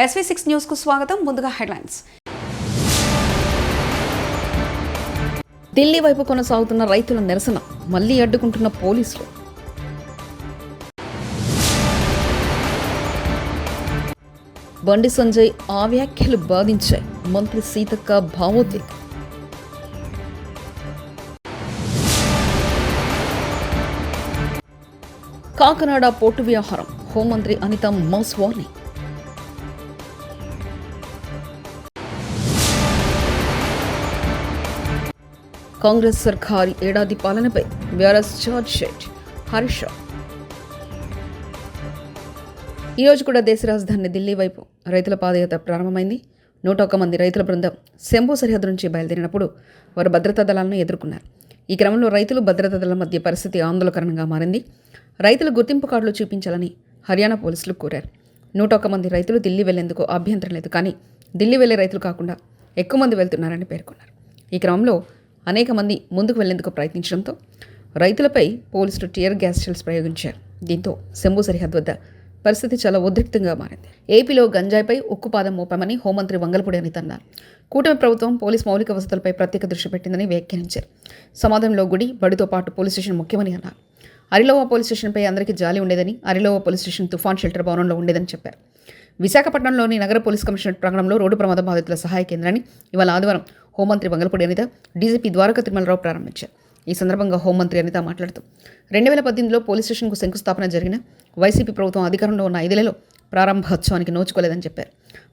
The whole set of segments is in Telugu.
SV6 న్యూస్ కు స్వాగతం. ముందుగా హెడ్లైన్స్. ఢిల్లీ వైపు కొనసాగుతున్న రైతుల నిరసన మళ్లీ అడ్డుకుంటున్న పోలీసులు. బండి సంజయ్ ఆ వ్యాఖ్యలు బాధించాయి. మంత్రి సీతక్క భావోద్వేగం. కాకినాడ పోర్టు వ్యవహారం హోంమంత్రి అనిత మాస్ వార్నింగ్. కాంగ్రెస్ సర్కారు ఏడాది పాలనపై బీఆర్ఎస్ ఛార్జ్ షీట్. హర్ష. ఈరోజు కూడా దేశ రాజధాని ఢిల్లీ వైపు రైతుల పాదయాత్ర ప్రారంభమైంది. 101 మంది రైతుల బృందం శంభు సరిహద్దు నుంచి బయలుదేరినప్పుడు వారు భద్రతా దళాలను ఎదుర్కొన్నారు. ఈ క్రమంలో రైతులు భద్రతా దళాల మధ్య పరిస్థితి ఆందోళనకరంగా మారింది. రైతులు గుర్తింపు కార్డులు చూపించాలని హర్యానా పోలీసులు కోరారు. 101 మంది రైతులు ఢిల్లీ వెళ్లేందుకు అభ్యంతరం లేదు, కానీ ఢిల్లీ వెళ్లే రైతులు కాకుండా ఎక్కువ మంది వెళ్తున్నారని పేర్కొన్నారు. ఈ క్రమంలో అనేక మంది ముందుకు వెళ్లేందుకు ప్రయత్నించడంతో రైతులపై పోలీసులు టియర్ గ్యాస్ షెల్స్ ప్రయోగించారు. దీంతో శంభు సరిహద్దు వద్ద పరిస్థితి చాలా ఉద్రిక్తంగా మారింది. ఏపీలో గంజాయిపై ఉక్కుపాదం మోపామని హోంమంత్రి వంగలపూడి అనిత అన్నారు. కూటమి ప్రభుత్వం పోలీస్ మౌలిక వసతులపై ప్రత్యేక దృష్టి పెట్టిందని వ్యాఖ్యానించారు. సమాజంలో గుడి, బడితో పాటు పోలీస్ స్టేషన్ ముఖ్యమని అన్నారు. అరిలోవా పోలీస్ స్టేషన్పై అందరికీ జాలి ఉండేదని, అరిలోవా పోలీస్ స్టేషన్ తుఫాన్ షెల్టర్ భవనంలో ఉండేదని చెప్పారు. విశాఖపట్నంలోని నగర పోలీస్ కమిషనర్ ప్రాంగణంలో రోడ్డు ప్రమాద బాధితుల సహాయ కేంద్రాన్ని ఇవాళ ఆదివారం హోంమంత్రి వంగలపూడి అనిత, డీజీపీ ద్వారకా తిరుమలరావు ప్రారంభించారు. ఈ సందర్భంగా హోంమంత్రి అనిత మాట్లాడుతూ 2018లో పోలీస్ స్టేషన్కు శంకుస్థాపన జరిగిన వైసీపీ ప్రభుత్వం అధికారంలో ఉన్న 5 నెలల్లో ప్రారంభోత్సవానికి నోచుకోలేదని చెప్పారు.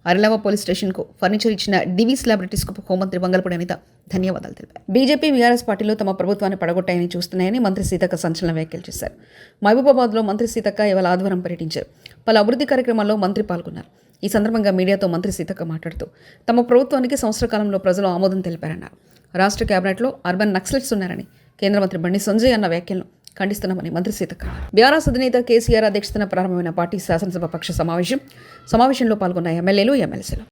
అరిలోవా పోలీస్ స్టేషన్కు ఫర్నిచర్ ఇచ్చిన డివిస్ ల్యాబొరేటరీస్కు హోంమంత్రి వంగలపూడి అనిత ధన్యవాదాలు తెలిపారు. బీజేపీ, బీఆర్ఎస్ పార్టీలో తమ ప్రభుత్వాన్ని పడగొట్టాయని చూస్తున్నాయని మంత్రి సీతక్క సంచలన వ్యాఖ్యలు చేశారు. మహబూబాబాద్లో మంత్రి సీతక్క ఇవాళ ఆదివారం పర్యటించారు. పలు అభివృద్ధి కార్యక్రమాల్లో మంత్రి పాల్గొన్నారు. ఈ సందర్భంగా మీడియాతో మంత్రి సీతక్క మాట్లాడుతూ తమ ప్రభుత్వానికి సంవత్సర కాలంలో ప్రజలు ఆమోదం తెలిపారన్నారు. రాష్ట్ర కేబినెట్లో అర్బన్ నక్సలైట్స్ ఉన్నారని కేంద్ర మంత్రి బండి సంజయ్ అన్న వ్యాఖ్యలను ఖండిస్తున్నామని మంత్రి సీతక్క అన్నారు. బీఆర్ఎస్ అధినేత కేసీఆర్ అధ్యక్షతన ప్రారంభమైన పార్టీ శాసనసభ పక్ష సమావేశంలో పాల్గొన్న ఎమ్మెల్యేలు, ఎమ్మెల్సీలు.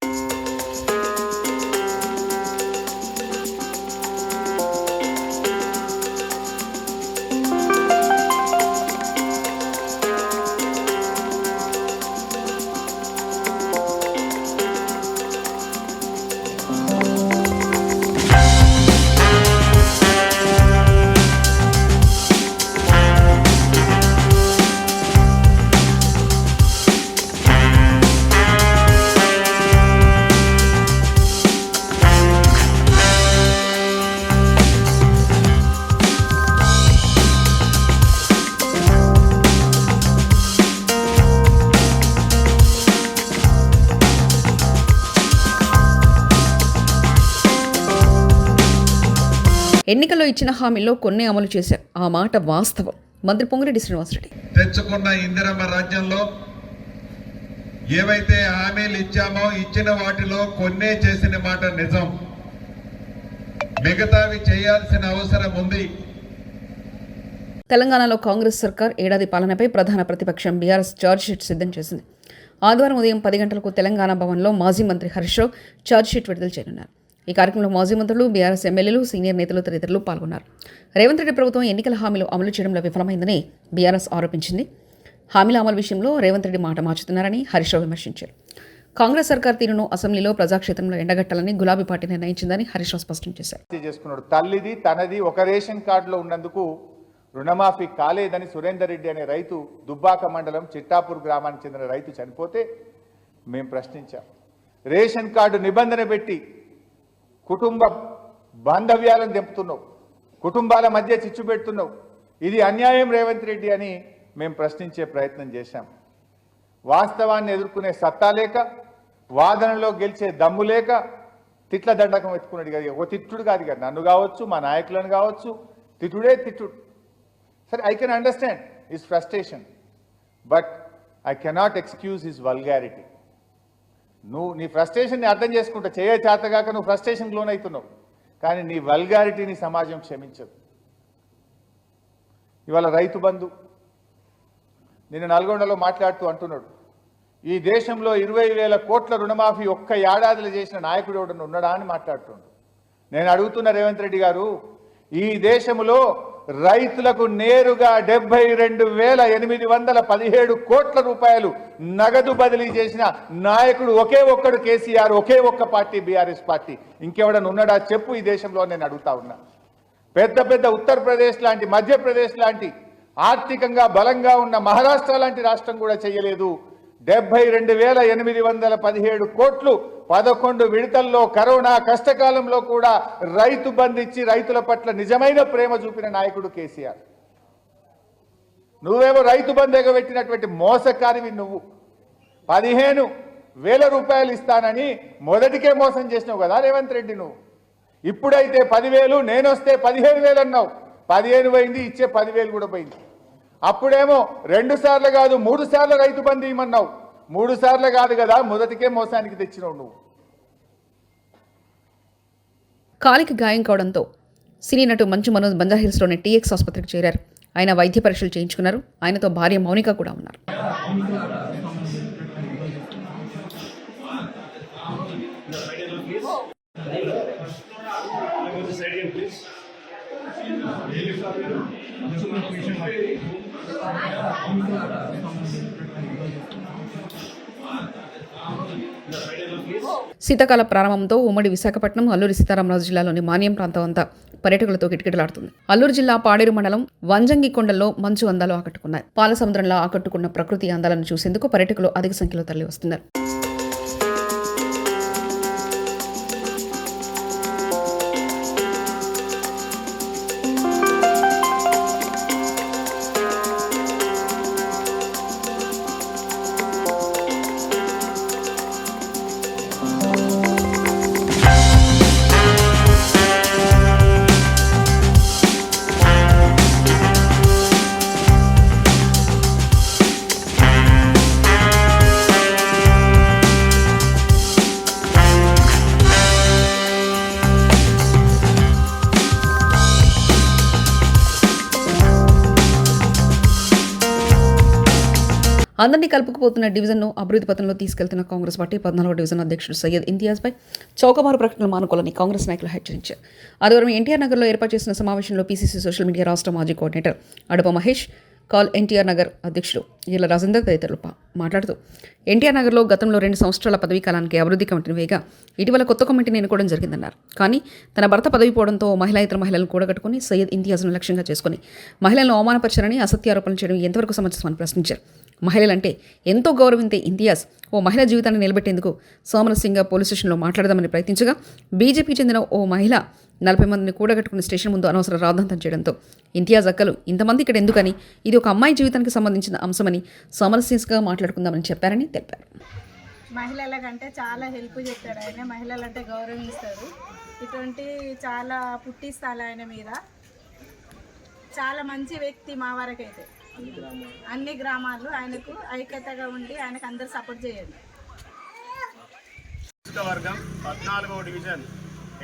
ఎన్నికల్లో ఇచ్చిన హామీల్లో కొన్ని అమలు చేశారు. ఆ మాట వాస్తవం. మంత్రి పొంగిరెడ్డి శ్రీనివాసరెడ్డి. తెచ్చుకున్న ఇందిరమ్మ రాజ్యంలో ఏవైతే హామీలు ఇచ్చామో ఇచ్చిన వాటిలో కొన్నే చేసిన మాట నిజం, మిగతావి చేయాల్సిన అవసరం ఉంది. తెలంగాణలో కాంగ్రెస్ సర్కార్ ఏడాది పాలనపై ప్రధాన ప్రతిపక్షం బీఆర్ఎస్ ఛార్జ్ షీట్ సిద్ధం చేసింది. ఆదివారం ఉదయం 10 గంటలకు తెలంగాణ భవన్లో మాజీ మంత్రి హరీష్ రావు ఛార్జ్ షీట్ విడుదల చేయనున్నారు. ఈ కార్యక్రమంలో మాజీ మంత్రులు, బీఆర్ఎస్ ఎమ్మెల్యేలు, సీనియర్ నేతలు తదితరులు పాల్గొన్నారు. రేవంత్ రెడ్డి ప్రభుత్వం ఎన్నికల హామీలు అమలు చేయడంలో విఫలమైందని బీఆర్ఎస్ ఆరోపించింది. హామీల అమలు విషయంలో రేవంత్ రెడ్డి మాట మార్చుతున్నారని హరీష్ రావు విమర్శించారు. కాంగ్రెస్ సర్కార్ తీరును అసెంబ్లీలో, ప్రజాక్షేత్రంలో ఎండగట్టాలని గులాబీ పార్టీ నిర్ణయించిందని హరీష్ రావు స్పష్టం చేశారు. తల్లిది తనది ఒక రేషన్ కార్డులో ఉన్నందుకు రుణమాఫీ కాలేదని సురేందర్ రెడ్డి అనే రైతు దుబ్బాక మండలం చిట్టాపూర్ గ్రామానికి చెందిన రైతు చనిపోతే మేము ప్రశ్నించాం. రేషన్ కార్డు నిబంధన పెట్టి కుటుంబ బాంధవ్యాలను తెంపుతున్నావు, కుటుంబాల మధ్య చిచ్చు పెడుతున్నావు, ఇది అన్యాయం రేవంత్ రెడ్డి అని మేము ప్రశ్నించే ప్రయత్నం చేశాం. వాస్తవాన్ని ఎదుర్కొనే సత్తా లేక, వాదనలో గెలిచే దమ్ము లేక తిట్ల దండకం ఎత్తుకున్నాడు కదా. ఒక తిట్టుడు కాదు కదా, నన్ను కావచ్చు, మా నాయకులను కావచ్చు, తిట్టుడే తిట్టుడు. సరే, I can understand his frustration, but I cannot excuse his vulgarity. నువ్వు నీ ఫ్రస్ట్రేషన్ని అర్థం చేసుకుంటా, చేతగాక నువ్వు ఫ్రస్ట్రేషన్ లోన్ అవుతున్నావు, కానీ నీ వల్గారిటీని సమాజం క్షమించదు. ఇవాళ రైతు బంధు నిన్న నల్గొండలో మాట్లాడుతూ అంటున్నాడు, ఈ దేశంలో 20,000 కోట్ల రుణమాఫీ ఒక్క ఏడాదిలో చేసిన నాయకుడు ఎవడన్నా ఉన్నాడా అని మాట్లాడుతున్నాడు. నేను అడుగుతున్న రేవంత్ రెడ్డి గారు, ఈ దేశంలో రైతులకు నేరుగా 72,817 కోట్ల రూపాయలు నగదు బదిలీ చేసిన నాయకుడు ఒకే ఒక్కడు కేసీఆర్, ఒకే ఒక్క పార్టీ బీఆర్ఎస్ పార్టీ. ఇంకెవడన్నా ఉన్నాడా చెప్పు ఈ దేశంలో, నేను అడుగుతా ఉన్నా. పెద్ద పెద్ద ఉత్తరప్రదేశ్ లాంటి, మధ్యప్రదేశ్ లాంటి ఆర్థికంగా బలంగా ఉన్న మహారాష్ట్ర లాంటి రాష్ట్రం కూడా చేయలేదు. 72,817 కోట్లు 11 విడతల్లో కరోనా కష్టకాలంలో కూడా రైతు బంధించి రైతుల పట్ల నిజమైన ప్రేమ చూపిన నాయకుడు కేసీఆర్. నువ్వేమో రైతు బంధు ఎగబెట్టినటువంటి మోసకారివి. నువ్వు 15,000 రూపాయలు ఇస్తానని మొదటికే మోసం చేసినావు కదా రేవంత్ రెడ్డి. నువ్వు ఇప్పుడైతే 10,000, నేనొస్తే 15,000 అన్నావు. 15 పోయింది, ఇచ్చే 10,000 కూడా పోయింది. అప్పుడేమో 2 సార్లు కాదు 3 సార్లు రైతు బంధు ఇవ్వమన్నావు. 3 సార్లు కాదు కదా, మొదటికే మోసానికి తెచ్చినావు నువ్వు. కాలికి గాయం కావడంతో సినీ నటు మంచు మనోజ్ బంజారాహిల్స్లోని టీఎక్స్ ఆసుపత్రికి చేరారు. ఆయన వైద్య పరీక్షలు చేయించుకున్నారు. ఆయనతో భార్య మౌనిక కూడా ఉన్నారు. శీతాకాల ప్రారంభంతో ఉమ్మడి విశాఖపట్నం, అల్లూరి సీతారామరాజు జిల్లాలోని మాన్యం ప్రాంతం అంతా పర్యాటకులతో కిటకిటలాడుతుంది. అల్లూరు జిల్లా పాడేరు మండలం వంజంగి కొండల్లో మంచు అందాలు ఆకట్టుకున్నాయి. పాల సముద్రంలో ఆకట్టుకున్న ప్రకృతి అందాలను చూసేందుకు పర్యాటకులు అధిక సంఖ్యలో తరలి వస్తున్నారు. అందరినీ కలుపుకుపోతున్న డివిజన్ను అభివృద్ధి పథంలో తీసుకెళ్తున్న కాంగ్రెస్ పార్టీ 14వ డివిజన్ అధ్యక్షుడు సయ్యద్ ఇంతియాజ్పై చౌకబారు ప్రకటనలు మానుకోవాలని కాంగ్రెస్ నాయకులు హెచ్చరించారు. ఆదివారం ఎన్టీఆర్ నగర్లో ఏర్పాటు చేసిన సమావేశంలో పీసీసీ సోషల్ మీడియా రాష్ట్ర మాజీ కోఆర్డినేటర్ అడప మహేష్, కాల్ ఎన్టీఆర్ నగర్ అధ్యక్షుడు ఈల రాజేందర్ తదితరులు మాట్లాడుతూ ఎన్టీఆర్ నగర్లో గతంలో 2 సంవత్సరాల పదవీ కాలానికి అభివృద్ధి కమిటీని వేయగా ఇటీవల కొత్త కమిటీని ఎన్నుకోవడం జరిగిందన్నారు. కానీ తన భర్త పదవి పోవడంతో మహిళా ఇతర మహిళలను కూడగట్టుకుని సయ్యద్ ఇంతియాజ్ను లక్ష్యంగా చేసుకుని మహిళలను అవమానపరిచారని, అసత్యారోపణలు చేయడం ఎంతవరకు సమంజసమని ప్రశ్నించారు. మహిళలంటే ఎంతో గౌరవించే ఇంతియాజ్ ఓ మహిళ జీవితాన్ని నిలబెట్టేందుకు సోమరసింగ పోలీస్ స్టేషన్లో మాట్లాడదామని ప్రయత్నించగా బీజేపీకి చెందిన ఓ మహిళ 40 మందిని కూడగట్టుకుని స్టేషన్ ముందు అనవసర రాద్ధాంతం చేయడంతో ఇంతియాజ్ అక్కలు ఇంతమంది ఇక్కడ ఎందుకని, ఇది ఒక అమ్మాయి జీవితానికి సంబంధించిన అంశమని సోమరసింగ్గా మాట్లాడుకుందామని చెప్పారని తెలిపారు. మహిళలకంటే చాలా హెల్ప్ చేస్తాడు ఆయన, మహిళలంటే గౌరవిస్తాడు. ఇటువంటి చాలా పుట్టిస్తాడు ఆయన మీద. చాలా మంచి వ్యక్తి. మా వరకైతే అన్ని గ్రామాలు ఆయనకు ఐక్యతగా ఉండి ఆయనకు అందరు సపోర్ట్ చేయండి. వర్గం 14వ డివిజన్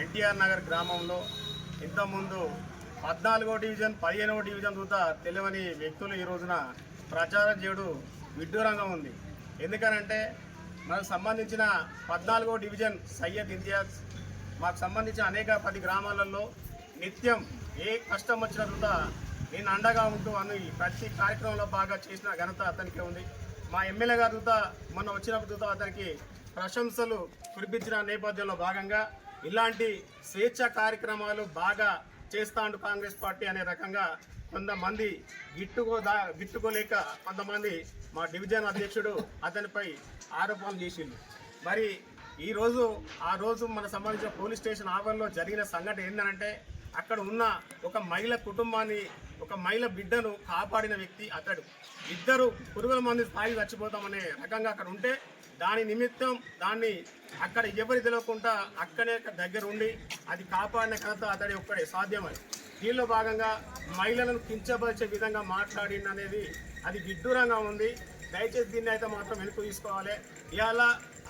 ఎన్టీఆర్ నగర్ గ్రామంలో ఇంతకుముందు 14వ డివిజన్ 15వ డివిజన్ చూత తెలియని వ్యక్తులు ఈ రోజున ప్రచారం చేయడం విడ్డూరంగా ఉంది. ఎందుకనంటే మనకు సంబంధించిన 14వ డివిజన్ సయ్యద్ ఇంతియాజ్ మాకు సంబంధించిన అనేక 10 గ్రామాలలో నిత్యం ఏ కష్టం వచ్చిన చూత నేను అండగా ఉంటూ ప్రతి కార్యక్రమంలో బాగా చేసిన ఘనత అతనికే ఉంది. మా ఎమ్మెల్యే గారి చూత మొన్న వచ్చినప్పుడు చూత అతనికి ప్రశంసలు కురిపించిన నేపథ్యంలో భాగంగా ఇలాంటి స్వేచ్ఛ కార్యక్రమాలు బాగా చేస్తాండు కాంగ్రెస్ పార్టీ అనే రకంగా కొంతమంది గిట్టుకోలేక కొంతమంది మా డివిజన్ అధ్యక్షుడు అతనిపై ఆరోపణలు చేసిండు. మరి ఆ రోజు మన సంబంధించిన పోలీస్ స్టేషన్ ఆవరణలో జరిగిన సంఘటన ఏంటంటే అక్కడ ఉన్న ఒక మహిళ కుటుంబాన్ని, ఒక మహిళ బిడ్డను కాపాడిన వ్యక్తి అతడు. 2 పురుగుల మంది తాగి చచ్చిపోతామనే రకంగా అక్కడ ఉంటే దాని నిమిత్తం దాన్ని అక్కడ ఎవరి తెలియకుండా అక్కడే దగ్గర ఉండి అది కాపాడిన ఘనత అతడి ఒక్కడే సాధ్యమని. దీనిలో భాగంగా మహిళలను కించపరిచే విధంగా మాట్లాడింది అనేది అది విడ్డూరంగా ఉంది. దయచేసి దీన్ని అయితే మాత్రం వెనుక తీసుకోవాలి. ఇవాళ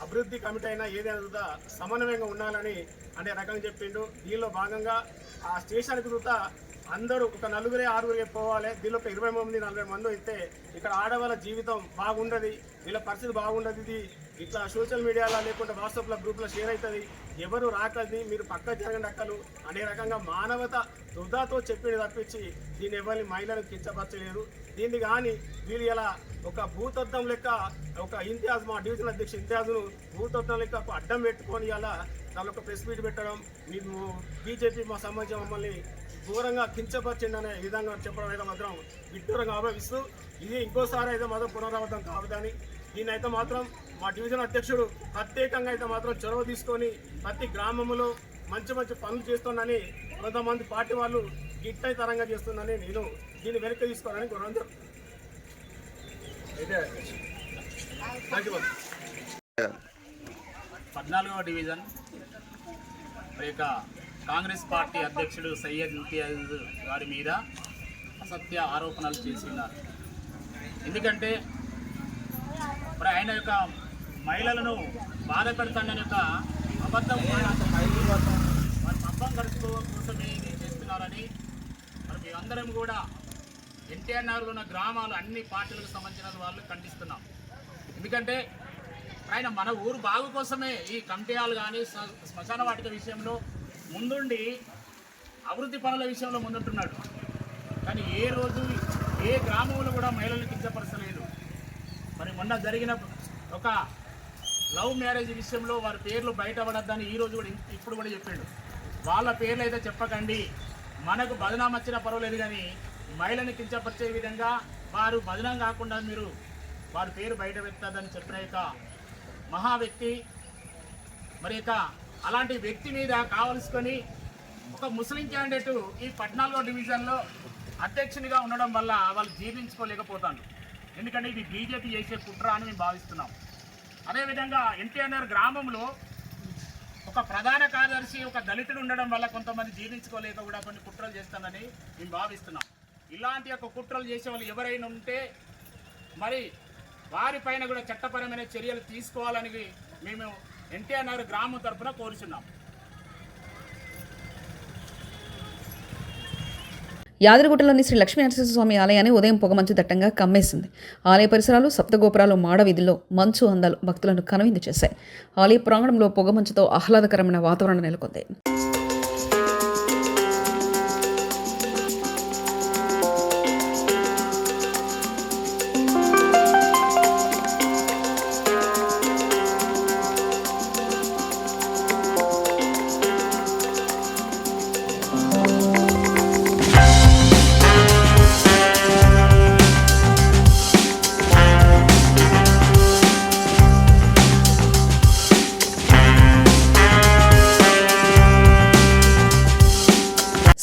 అభివృద్ధి కమిటీ అయినా ఏదైనా సమన్వయంగా ఉండాలని అనే రకంగా చెప్పిండు. దీనిలో భాగంగా ఆ స్టేషన్కి చూతా అందరూ ఒక 4-6 పోవాలి. దీనిలో ఒక 20 మంది 40 మంది అయితే ఇక్కడ ఆడవాళ్ళ జీవితం బాగుండదు, వీళ్ళ పరిస్థితి బాగుండదు. ఇది ఇట్లా సోషల్ మీడియాలో లేకుంటే వాట్సాప్లో గ్రూప్లో షేర్ అవుతుంది. ఎవరు రాకది, మీరు పక్క జరగని అక్కలు అనే రకంగా మానవత వృధాతో చెప్పేది తప్పించి దీన్ని ఎవరిని మహిళలు కించపరచలేరు. దీన్ని కానీ వీళ్ళు ఇలా ఒక భూతత్వం లెక్క ఒక ఇంతియాజ్, మా డివిజన్ అధ్యక్షుడు ఇంతియాజ్ను భూతత్వం లెక్క అడ్డం పెట్టుకొని ఇలా దాని ఒక ప్రెస్ మీట్ పెట్టడం, మేము బీజేపీ మా సంబంధించి మమ్మల్ని ఘోరంగా కించపరిచింది అనే విధంగా చెప్పడం అయితే మాత్రం విడ్డూరంగా ఆభవిస్తూ ఇది ఇంకోసారి అయితే మాత్రం పునరావృతం కావద్దని, దీన్ని అయితే మాత్రం మా డివిజన్ అధ్యక్షుడు ప్రత్యేకంగా అయితే మాత్రం చొరవ తీసుకొని ప్రతి గ్రామంలో మంచి మంచి పనులు చేస్తుందని కొంతమంది పార్టీ వాళ్ళు గిట్టై తరంగా చేస్తుందని నేను దీన్ని వెనక్కి తీసుకోవాలని కోరందరూ. 14వ డివిజన్ మరి యొక్క కాంగ్రెస్ పార్టీ అధ్యక్షుడు సయ్యద్ ఇంతియాజ్ గారి మీద అసత్య ఆరోపణలు చేసి ఉన్నారు. ఎందుకంటే మరి ఆయన యొక్క మహిళలను బాధ పెడతానని యొక్క అబద్ధం వారి పబ్బం గడుచుకోవడం కోసమే ఇది చేస్తున్నారని మరి మేమందరం కూడా ఎన్టీఆర్ నగర్లో ఉన్న గ్రామాలు అన్ని పార్టీలకు సంబంధించిన వాళ్ళు ఖండిస్తున్నాం. ఎందుకంటే ఆయన మన ఊరు బాగు కోసమే ఈ కమిటీలు కానీ శ్మశాన వాటిక విషయంలో ముందుండి అభివృద్ధి పనుల విషయంలో ముందుంటున్నాడు. కానీ ఏ రోజు ఏ గ్రామంలో కూడా మహిళలను కించపరచలేదు. మరి మొన్న జరిగిన ఒక లవ్ మ్యారేజ్ విషయంలో వారి పేర్లు బయటపడద్దని ఈరోజు కూడా ఇప్పుడు కూడా చెప్పాడు. వాళ్ళ పేర్లు అయితే చెప్పకండి, మనకు బదనాం వచ్చినా పర్వాలేదు, కానీ మహిళని కించపరిచే విధంగా వారు బదనాం కాకుండా మీరు వారి పేరు బయట పెట్టద్దని చెప్పిన యొక్క మహా వ్యక్తి. మరి యొక్క అలాంటి వ్యక్తి మీద కావలసుకొని ఒక ముస్లిం క్యాండిడేట్ ఈ 14వ డివిజన్లో అధ్యక్షునిగా ఉండడం వల్ల వాళ్ళు జీర్ణించుకోలేకపోతారు. ఎందుకంటే ఇది బీజేపీ చేసే కుట్ర అని మేము భావిస్తున్నాం. అదేవిధంగా ఎన్టీఆర్ నగర్ గ్రామంలో ఒక ప్రధాన కార్యదర్శి ఒక దళితుడు ఉండడం వల్ల కొంతమంది జీర్ణించుకోలేక కూడా కొన్ని కుట్రలు చేస్తానని మేము భావిస్తున్నాం. ఇలాంటి యొక్క కుట్రలు చేసే వాళ్ళు ఎవరైనా ఉంటే మరి వారిపైన కూడా చట్టపరమైన చర్యలు తీసుకోవాలని మేము ఎన్టీఆర్ నగర్ గ్రామం తరఫున కోరుచున్నాం. యాదగిరిగుట్టలోని శ్రీ లక్ష్మీ నరసింహస్వామి ఆలయాన్ని ఉదయం పొగమంచు దట్టంగా కమ్మేసింది. ఆలయ పరిసరాలు, సప్తగోపురాలు, మాడ వీధుల్లో మంచు అందాలు భక్తులను కనువిందు చేశాయి. ఆలయ ప్రాంగణంలో పొగమంచుతో ఆహ్లాదకరమైన వాతావరణం నెలకొంది.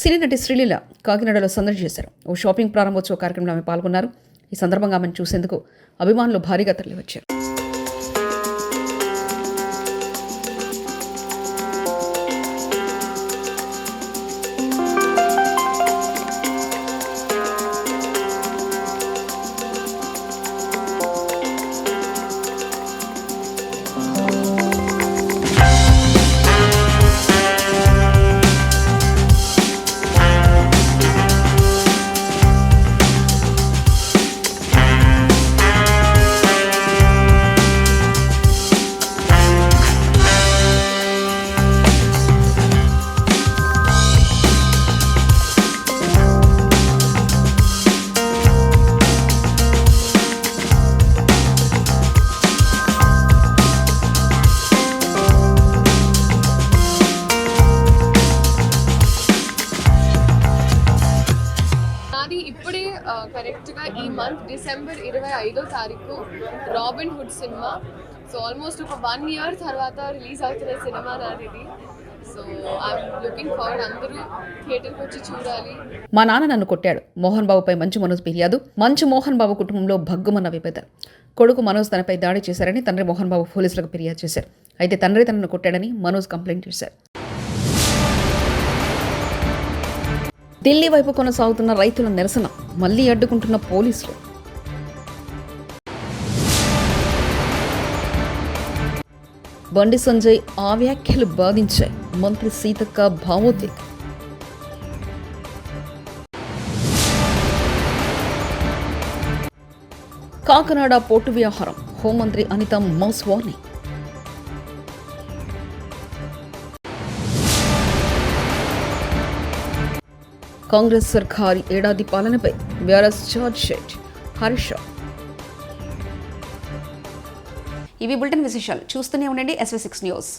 సినీ నటి శ్రీలీల కాకినాడలో సందడి చేశారు. ఓ షాపింగ్ ప్రారంభోత్సవ కార్యక్రమంలో ఆమె పాల్గొన్నారు. ఈ సందర్భంగా ఆమెను చూసేందుకు అభిమానులు భారీగా తరలివచ్చారు. ఇప్పుడే కరెక్ట్గా ఈ మంత్ డిసెంబర్ 25వ తారీఖు robin hood cinema. So almost ఒక 1 year తర్వాత రిలీజ్ అవుతున్న సినిమా నాది ఇది. సో ఐఎమ్ లుకింగ్ ఫార్వర్డ్, అందరూ థియేటర్కి వచ్చి చూడాలి. మా నాన్న నన్ను కొట్టాడు. మోహన్ బాబుపై మంచు మనోజ్ ఫిర్యాదు. మంచు మోహన్ బాబు కుటుంబంలో భగ్గుమన్న విభేదం. కొడుకు మనోజ్ తనపై దాడి చేశారని తండ్రి మోహన్ బాబు పోలీసులకు ఫిర్యాదు చేశారు. అయితే తండ్రి తనను కొట్టాడని మనోజ్ కంప్లైంట్ చేశారు. ఢిల్లీ వైపు కొనసాగుతున్న రైతుల నిరసన మళ్లీ అడ్డుకుంటున్న పోలీసులు. బండి సంజయ్ ఆ వ్యాఖ్యలు బాధించాయి. మంత్రి సీతక్క భావోద్వేగం. కాకినాడ పోర్టు వ్యవహారం హోంమంత్రి అనిత మాస్ వార్నింగ్. కాంగ్రెస్ సర్కారు ఏడాది పాలనపై బీఆర్ఎస్ ఛార్జ్ షీట్ హర్ష. ఇవి బులెటిన్ విశేషాలు. చూస్తూనే ఉండండి SV6 న్యూస్.